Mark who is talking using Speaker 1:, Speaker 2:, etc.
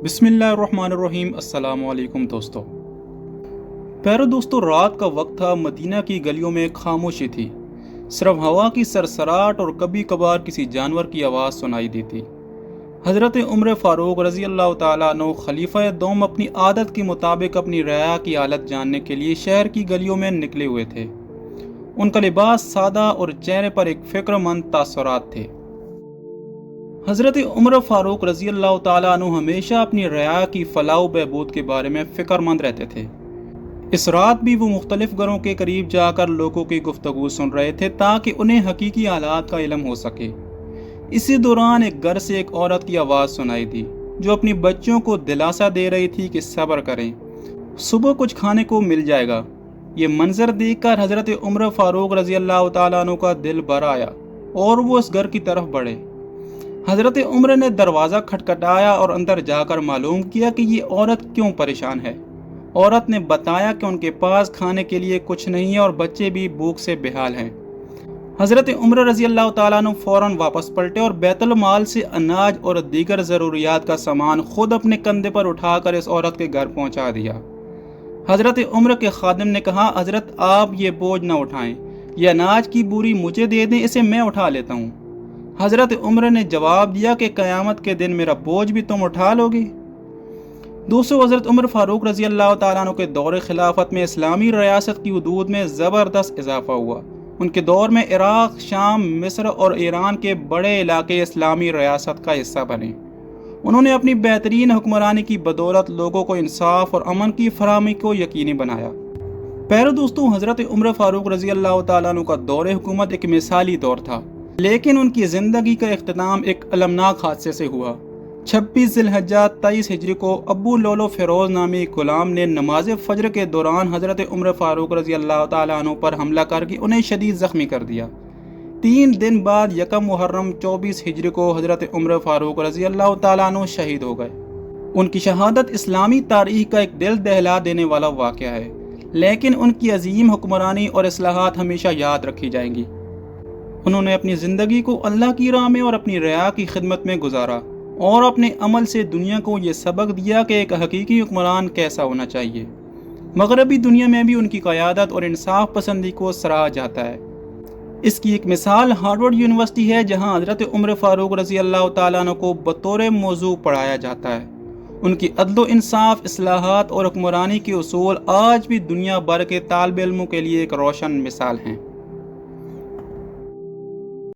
Speaker 1: بسم اللہ الرحمن الرحیم۔ السلام علیکم دوستو۔ دوستو، رات کا وقت تھا، مدینہ کی گلیوں میں خاموشی تھی، صرف ہوا کی سرسراہٹ اور کبھی کبھار کسی جانور کی آواز سنائی دیتی۔ حضرت عمر فاروق رضی اللہ تعالیٰ عنہ خلیفہ دوم اپنی عادت کے مطابق اپنی رعایا کی حالت جاننے کے لیے شہر کی گلیوں میں نکلے ہوئے تھے۔ ان کا لباس سادہ اور چہرے پر ایک فکر مند تاثرات تھے۔ حضرت عمر فاروق رضی اللہ تعالیٰ عنہ ہمیشہ اپنی رعایا کی فلاح و بہبود کے بارے میں فکر مند رہتے تھے۔ اس رات بھی وہ مختلف گھروں کے قریب جا کر لوگوں کی گفتگو سن رہے تھے تاکہ انہیں حقیقی حالات کا علم ہو سکے۔ اسی دوران ایک گھر سے ایک عورت کی آواز سنائی دی جو اپنی بچوں کو دلاسا دے رہی تھی کہ صبر کریں، صبح کچھ کھانے کو مل جائے گا۔ یہ منظر دیکھ کر حضرت عمر فاروق رضی اللہ تعالیٰ عنہ کا دل بھر آیا اور وہ اس گھر کی طرف بڑھے۔ حضرت عمر نے دروازہ کھٹکھٹایا اور اندر جا کر معلوم کیا کہ یہ عورت کیوں پریشان ہے۔ عورت نے بتایا کہ ان کے پاس کھانے کے لیے کچھ نہیں ہے اور بچے بھی بھوک سے بےحال ہیں۔ حضرت عمر رضی اللہ تعالیٰ عنہ فوراً واپس پلٹے اور بیت المال سے اناج اور دیگر ضروریات کا سامان خود اپنے کندھے پر اٹھا کر اس عورت کے گھر پہنچا دیا۔ حضرت عمر کے خادم نے کہا، حضرت آپ یہ بوجھ نہ اٹھائیں، یہ اناج کی بوری مجھے دے دیں، اسے میں اٹھا لیتا ہوں۔ حضرت عمر نے جواب دیا کہ قیامت کے دن میرا بوجھ بھی تم اٹھا لو گے۔ دوستو، حضرت عمر فاروق رضی اللہ تعالیٰ عنہ کے دور خلافت میں اسلامی ریاست کی حدود میں زبردست اضافہ ہوا۔ ان کے دور میں عراق، شام، مصر اور ایران کے بڑے علاقے اسلامی ریاست کا حصہ بنے۔ انہوں نے اپنی بہترین حکمرانی کی بدولت لوگوں کو انصاف اور امن کی فراہمی کو یقینی بنایا۔ دوستو، حضرت عمر فاروق رضی اللہ تعالیٰ عنہ کا دور حکومت ایک مثالی دور تھا، لیکن ان کی زندگی کا اختتام ایک المناک حادثے سے ہوا۔ 26 ذی الحجہ 23 ہجری کو ابو لولو فیروز نامی ایک غلام نے نماز فجر کے دوران حضرت عمر فاروق رضی اللہ تعالیٰ عنہ پر حملہ کر کے انہیں شدید زخمی کر دیا۔ 3 دن بعد یکم محرم 24 ہجری کو حضرت عمر فاروق رضی اللہ تعالیٰ عنہ شہید ہو گئے۔ ان کی شہادت اسلامی تاریخ کا ایک دل دہلا دینے والا واقعہ ہے، لیکن ان کی عظیم حکمرانی اور اصلاحات ہمیشہ یاد رکھی جائیں گی۔ انہوں نے اپنی زندگی کو اللہ کی راہ میں اور اپنی رعایا کی خدمت میں گزارا اور اپنے عمل سے دنیا کو یہ سبق دیا کہ ایک حقیقی حکمران کیسا ہونا چاہیے۔ مغربی دنیا میں بھی ان کی قیادت اور انصاف پسندی کو سراہا جاتا ہے۔ اس کی ایک مثال ہارورڈ یونیورسٹی ہے، جہاں حضرت عمر فاروق رضی اللہ تعالیٰ عنہ کو بطور موضوع پڑھایا جاتا ہے۔ ان کی عدل و انصاف، اصلاحات اور حکمرانی کے اصول آج بھی دنیا بھر کے طالب علموں کے لیے ایک روشن مثال ہیں۔